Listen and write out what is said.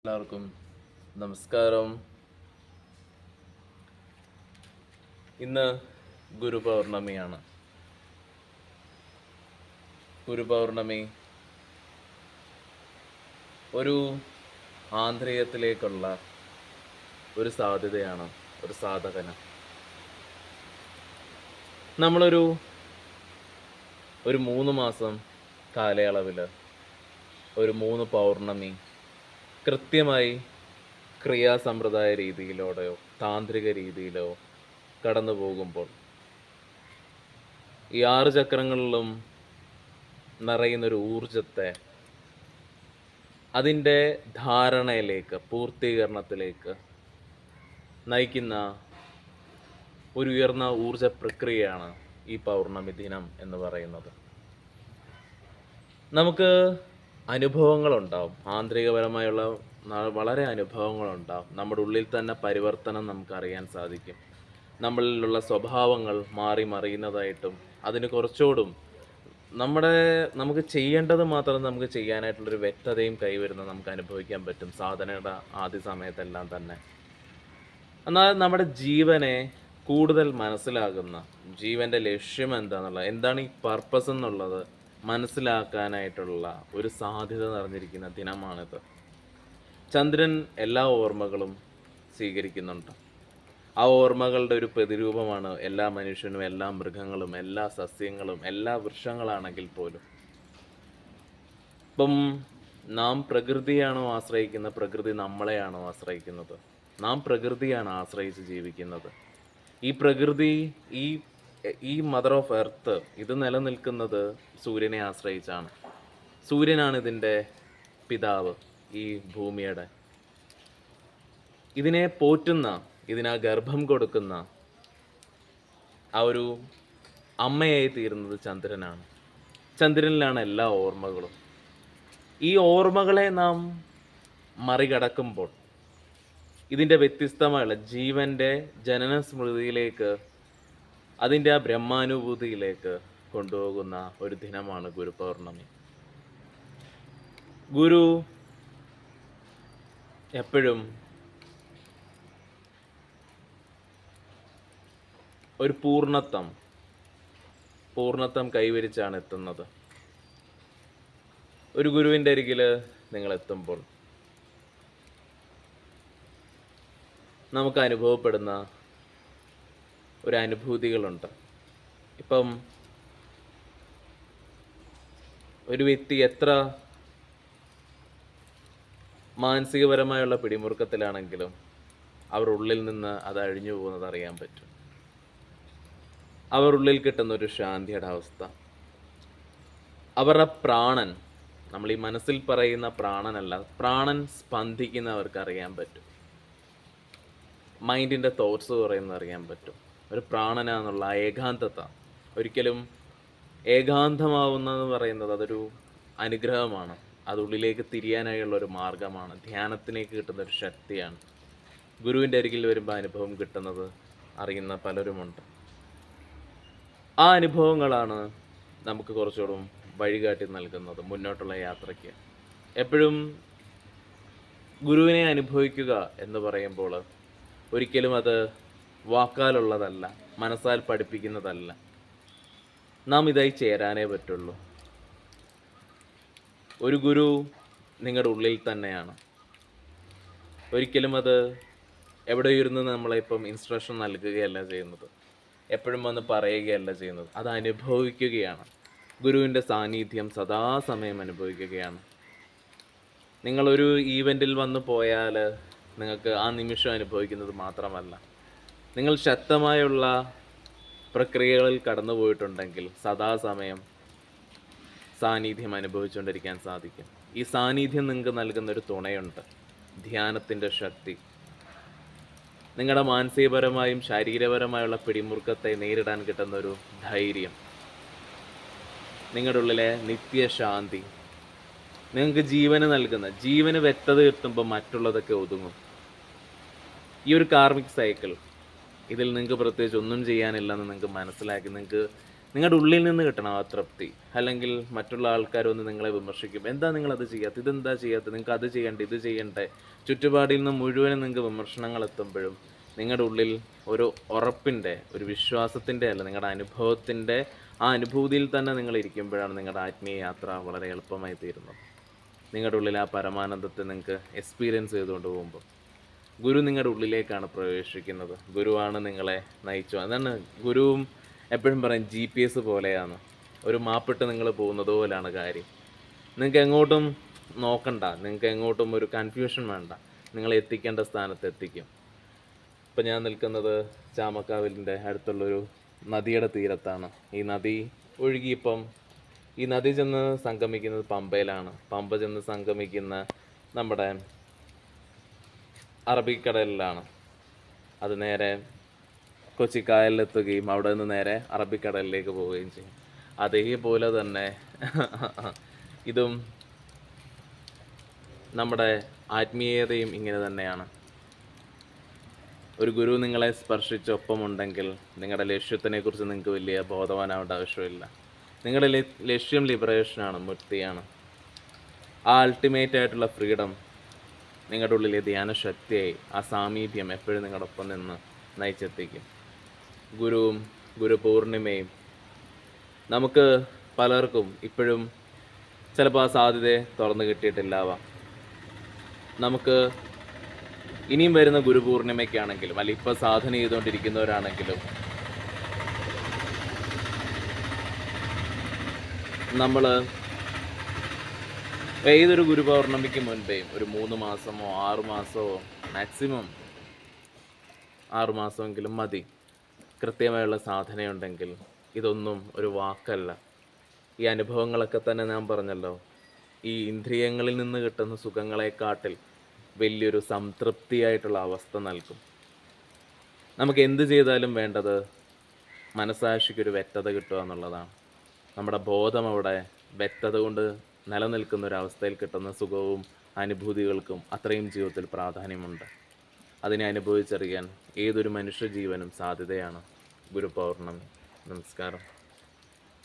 എല്ലാവർക്കും നമസ്കാരം. ഇന്ന് ഗുരുപൗർണമിയാണ്. ഗുരുപൗർണമി ഒരു ആന്തരികത്തിലേക്കുള്ള ഒരു സാധ്യതയാണ്, ഒരു സാധകനം. നമ്മളൊരു 3 മാസം കാലയളവിൽ ഒരു 3 പൗർണമി കൃത്യമായി ക്രിയാസമ്പ്രദായ രീതിയിലൂടെയോ താന്ത്രിക രീതിയിലോ കടന്നു പോകുമ്പോൾ ഈ 6 ചക്രങ്ങളിലും നിറയുന്നൊരു ഊർജത്തെ അതിൻ്റെ ധാരണയിലേക്ക്, പൂർത്തീകരണത്തിലേക്ക് നയിക്കുന്ന ഒരു ഉയർന്ന ഊർജ പ്രക്രിയയാണ് ഈ പൗർണമി ദിനം എന്ന് പറയുന്നത്. നമുക്ക് അനുഭവങ്ങളുണ്ടാവും, ആന്തരികപരമായുള്ള വളരെ അനുഭവങ്ങളുണ്ടാവും. നമ്മുടെ ഉള്ളിൽ തന്നെ പരിവർത്തനം നമുക്കറിയാൻ സാധിക്കും. നമ്മളിലുള്ള സ്വഭാവങ്ങൾ മാറി മറിയുന്നതായിട്ടും അതിന് കുറച്ചുകൂടും നമുക്ക് ചെയ്യേണ്ടത് മാത്രം നമുക്ക് ചെയ്യാനായിട്ടുള്ളൊരു വ്യക്തതയും കൈവരുന്നത് നമുക്ക് അനുഭവിക്കാൻ പറ്റും സാധനയുടെ ആദ്യ സമയത്തെല്ലാം തന്നെ. എന്നാൽ നമ്മുടെ ജീവനെ കൂടുതൽ മനസ്സിലാകുന്ന, ജീവൻ്റെ ലക്ഷ്യം എന്താണെന്നുള്ളത്, എന്താണ് ഈ പർപ്പസ് എന്നുള്ളത് മനസ്സിലാക്കാനായിട്ടുള്ള ഒരു സാധ്യത നിറഞ്ഞിരിക്കുന്ന ദിനമാണിത്. ചന്ദ്രൻ എല്ലാ ഓർമ്മകളും സ്വീകരിക്കുന്നുണ്ട്. ആ ഓർമ്മകളുടെ ഒരു പ്രതിരൂപമാണ് എല്ലാ മനുഷ്യനും, എല്ലാ മൃഗങ്ങളും, എല്ലാ സസ്യങ്ങളും, എല്ലാ വൃക്ഷങ്ങളാണെങ്കിൽ പോലും. ഇപ്പം നാം പ്രകൃതിയാണോ ആശ്രയിക്കുന്നത്, പ്രകൃതി നമ്മളെയാണോ ആശ്രയിക്കുന്നത്? നാം പ്രകൃതിയാണ് ആശ്രയിച്ച് ജീവിക്കുന്നത്. ഈ പ്രകൃതി, ഈ മദർ ഓഫ് എർത്ത്, ഇത് നിലനിൽക്കുന്നത് സൂര്യനെ ആശ്രയിച്ചാണ്. സൂര്യനാണ് ഇതിൻ്റെ പിതാവ്, ഈ ഭൂമിയുടെ. ഇതിനെ പോറ്റുന്ന, ഇതിനാ ഗർഭം കൊടുക്കുന്ന ആ ഒരു അമ്മയായി തീരുന്നത് ചന്ദ്രനാണ്. ചന്ദ്രനിലാണ് എല്ലാ ഓർമ്മകളും. ഈ ഓർമ്മകളെ നാം മറികടക്കുമ്പോൾ ഇതിൻ്റെ വ്യത്യസ്തമായുള്ള ജീവൻ്റെ ജനന സ്മൃതിയിലേക്ക്, അതിൻ്റെ ആ ബ്രഹ്മാനുഭൂതിയിലേക്ക് കൊണ്ടുപോകുന്ന ഒരു ദിനമാണ് ഗുരുപൗർണമി. ഗുരു എപ്പോഴും ഒരു പൂർണ്ണത്വം കൈവരിച്ചാണ് എത്തുന്നത്. ഒരു ഗുരുവിൻ്റെ അരികിൽ നിങ്ങൾ എത്തുമ്പോൾ നമുക്ക് അനുഭവപ്പെടുന്ന ഒരു അനുഭൂതികളുണ്ട്. ഇപ്പം ഒരു വ്യക്തി എത്ര മാനസികപരമായുള്ള പിടിമുറുക്കത്തിലാണെങ്കിലും അവർ ഉള്ളിൽ നിന്ന് അത് അഴിഞ്ഞു പോകുന്നത് അറിയാൻ പറ്റും. അവർ ഉള്ളിൽ കിട്ടുന്നൊരു ശാന്തിയുടെ അവസ്ഥ, അവരുടെ പ്രാണൻ, നമ്മൾ ഈ മനസ്സിൽ പറയുന്ന പ്രാണനല്ല, പ്രാണൻ സ്പന്ദിക്കുന്നവർക്ക് അറിയാൻ പറ്റും. മൈൻഡിൻ്റെ തോട്ട്സ് പറയുന്നത് അറിയാൻ പറ്റും. ഒരു പ്രാണനാന്നുള്ള ഏകാന്തത, ഒരിക്കലും ഏകാന്തമാവുന്നതെന്ന് പറയുന്നത് അതൊരു അനുഗ്രഹമാണ്. അത് ഉള്ളിലേക്ക് തിരിയാനായുള്ള ഒരു മാർഗമാണ്. ധ്യാനത്തിലേക്ക് കിട്ടുന്നൊരു ശക്തിയാണ്. ഗുരുവിൻ്റെ അരികിൽ വരുമ്പോൾ അനുഭവം കിട്ടുന്നത് അറിയുന്ന പലരുമുണ്ട്. ആ അനുഭവങ്ങളാണ് നമുക്ക് കുറച്ചുകൂടും വഴികാട്ടി നൽകുന്നത് മുന്നോട്ടുള്ള യാത്രയ്ക്ക്. എപ്പോഴും ഗുരുവിനെ അനുഭവിക്കുക എന്ന് പറയുമ്പോൾ ഒരിക്കലും അത് വാക്കാലുള്ളതല്ല, മനസ്സാൽ പഠിപ്പിക്കുന്നതല്ല. നാം ഇതായി ചേരാനേ പറ്റുള്ളൂ. ഒരു ഗുരു നിങ്ങളുടെ ഉള്ളിൽ തന്നെയാണ്. ഒരിക്കലും അത് എവിടെ ഇരുന്ന് നമ്മളിപ്പം ഇൻസ്ട്രക്ഷൻ നൽകുകയല്ല ചെയ്യുന്നത്, എപ്പോഴും വന്ന് പറയുകയല്ല ചെയ്യുന്നത്. അത് അനുഭവിക്കുകയാണ്. ഗുരുവിൻ്റെ സാന്നിധ്യം സദാസമയം അനുഭവിക്കുകയാണ്. നിങ്ങളൊരു ഈവൻറ്റിൽ വന്ന് പോയാൽ നിങ്ങൾക്ക് ആ നിമിഷം അനുഭവിക്കുന്നത് മാത്രമല്ല, നിങ്ങൾ ശക്തമായുള്ള പ്രക്രിയകളിൽ കടന്നു പോയിട്ടുണ്ടെങ്കിൽ സദാസമയം സാന്നിധ്യം അനുഭവിച്ചുകൊണ്ടിരിക്കാൻ സാധിക്കും. ഈ സാന്നിധ്യം നിങ്ങൾക്ക് നൽകുന്നൊരു തുണയുണ്ട്, ധ്യാനത്തിൻ്റെ ശക്തി. നിങ്ങളുടെ മാനസികപരമായും ശാരീരപരമായുള്ള പിടിമുറുക്കത്തെ നേരിടാൻ കിട്ടുന്നൊരു ധൈര്യം, നിങ്ങളുടെ ഉള്ളിലെ നിത്യശാന്തി, നിങ്ങൾക്ക് ജീവന് വ്യക്തത കിട്ടുമ്പോൾ മറ്റുള്ളതൊക്കെ ഒതുങ്ങും. ഈ ഒരു കാർമിക് സൈക്കിൾ, ഇതിൽ നിങ്ങൾക്ക് പ്രത്യേകിച്ച് ഒന്നും ചെയ്യാനില്ലെന്ന് നിങ്ങൾക്ക് മനസ്സിലാക്കി നിങ്ങൾക്ക് നിങ്ങളുടെ ഉള്ളിൽ നിന്ന് കിട്ടണം ആ തൃപ്തി. അല്ലെങ്കിൽ മറ്റുള്ള ആൾക്കാർ വന്ന് നിങ്ങളെ വിമർശിക്കും. എന്താ നിങ്ങളത് ചെയ്യാത്തത്? ഇതെന്താ ചെയ്യാത്തത്? നിങ്ങൾക്ക് അത് ചെയ്യണ്ടേ, ഇത് ചെയ്യണ്ടേ? ചുറ്റുപാടിൽ നിന്ന് മുഴുവനും നിങ്ങൾക്ക് വിമർശനങ്ങൾ എത്തുമ്പോഴും നിങ്ങളുടെ ഉള്ളിൽ ഒരു ഉറപ്പിൻ്റെ, ഒരു വിശ്വാസത്തിൻ്റെ അല്ല, നിങ്ങളുടെ അനുഭവത്തിൻ്റെ ആ അനുഭൂതിയിൽ തന്നെ നിങ്ങൾ ഇരിക്കുമ്പോഴാണ് നിങ്ങളുടെ ആത്മീയ യാത്ര വളരെ എളുപ്പമായി തീരുന്നത്. നിങ്ങളുടെ ഉള്ളിൽ ആ പരമാനന്ദത്തെ നിങ്ങൾക്ക് എക്സ്പീരിയൻസ് ചെയ്തുകൊണ്ട് പോകുമ്പോൾ ഗുരു നിങ്ങളുടെ ഉള്ളിലേക്കാണ് പ്രവേശിക്കുന്നത്. ഗുരുവാണ് നിങ്ങളെ നയിച്ചു. അതാണ് ഗുരുവും എപ്പോഴും പറയും GPS പോലെയാണ്. ഒരു മാപ്പിട്ട് നിങ്ങൾ പോകുന്നത് പോലെയാണ് കാര്യം. നിങ്ങൾക്ക് എങ്ങോട്ടും നോക്കണ്ട, നിങ്ങൾക്ക് എങ്ങോട്ടും ഒരു കൺഫ്യൂഷൻ വേണ്ട, നിങ്ങളെ എത്തിക്കേണ്ട സ്ഥാനത്ത് എത്തിക്കും. ഇപ്പം ഞാൻ നിൽക്കുന്നത് ചാമക്കാവിലിൻ്റെ അടുത്തുള്ളൊരു നദിയുടെ തീരത്താണ്. ഈ നദി ഒഴുകിയിപ്പം ഈ നദി ചെന്ന് സംഗമിക്കുന്നത് പമ്പയിലാണ്. പമ്പ ചെന്ന് സംഗമിക്കുന്ന നമ്മുടെ അറബിക്കടലിലാണ്. അത് നേരെ കൊച്ചി കായലിലെത്തുകയും അവിടെ നിന്ന് നേരെ അറബിക്കടലിലേക്ക് പോവുകയും ചെയ്യും. അതേപോലെ തന്നെ ഇതും നമ്മുടെ ആത്മീയതയും ഇങ്ങനെ തന്നെയാണ്. ഒരു ഗുരു നിങ്ങളെ സ്പർശിച്ചൊപ്പമുണ്ടെങ്കിൽ നിങ്ങളുടെ ലക്ഷ്യത്തിനെക്കുറിച്ച് നിങ്ങൾക്ക് വലിയ ബോധവാനാവേണ്ട ആവശ്യമില്ല. നിങ്ങളുടെ ലക്ഷ്യം ലിബറേഷനാണ്, മുക്തിയാണ്. ആ അൾട്ടിമേറ്റ് ആയിട്ടുള്ള ഫ്രീഡം നിങ്ങളുടെ ഉള്ളിലെ ധ്യാനശക്തിയായി ആ സാമീപ്യം എപ്പോഴും നിങ്ങളുടെ ഒപ്പം നിന്ന് നയിച്ചെത്തിക്കും. ഗുരുവും ഗുരുപൂർണിമയും നമുക്ക് പലർക്കും ഇപ്പോഴും ചിലപ്പോൾ ആ സാധ്യതയെ തുറന്നു കിട്ടിയിട്ടില്ലാവാം. നമുക്ക് ഇനിയും വരുന്ന ഗുരുപൂർണിമയ്ക്കാണെങ്കിലും അല്ല ഇപ്പോൾ സാധന ചെയ്തുകൊണ്ടിരിക്കുന്നവരാണെങ്കിലും നമ്മൾ ഏതൊരു ഗുരുപൗർണമിക്ക് മുൻപേയും ഒരു 3 മാസമോ 6 മാസമോ മാക്സിമം 6 മാസമെങ്കിലും മതി. കൃത്യമായുള്ള സാധനയുണ്ടെങ്കിൽ ഇതൊന്നും ഒരു വാക്കല്ല. ഈ അനുഭവങ്ങളൊക്കെ തന്നെ ഞാൻ പറഞ്ഞല്ലോ, ഈ ഇന്ദ്രിയങ്ങളിൽ നിന്ന് കിട്ടുന്ന സുഖങ്ങളെക്കാട്ടിൽ വലിയൊരു സംതൃപ്തിയായിട്ടുള്ള അവസ്ഥ നൽകും. നമുക്ക് എന്ത് ചെയ്താലും വേണ്ടത് മനസ്സാക്ഷിക്കൊരു വ്യക്തത കിട്ടുക എന്നുള്ളതാണ്. നമ്മുടെ ബോധം അവിടെ വ്യക്തത കൊണ്ട് നിലനിൽക്കുന്ന ഒരവസ്ഥയിൽ കിട്ടുന്ന സുഖവും അനുഭൂതികൾക്കും അത്രയും ജീവിതത്തിൽ പ്രാധാന്യമുണ്ട്. അതിനെ അനുഭവിച്ചറിയാൻ ഏതൊരു മനുഷ്യജീവനും സാധ്യതയാണ് ഗുരുപൗർണമി. നമസ്കാരം.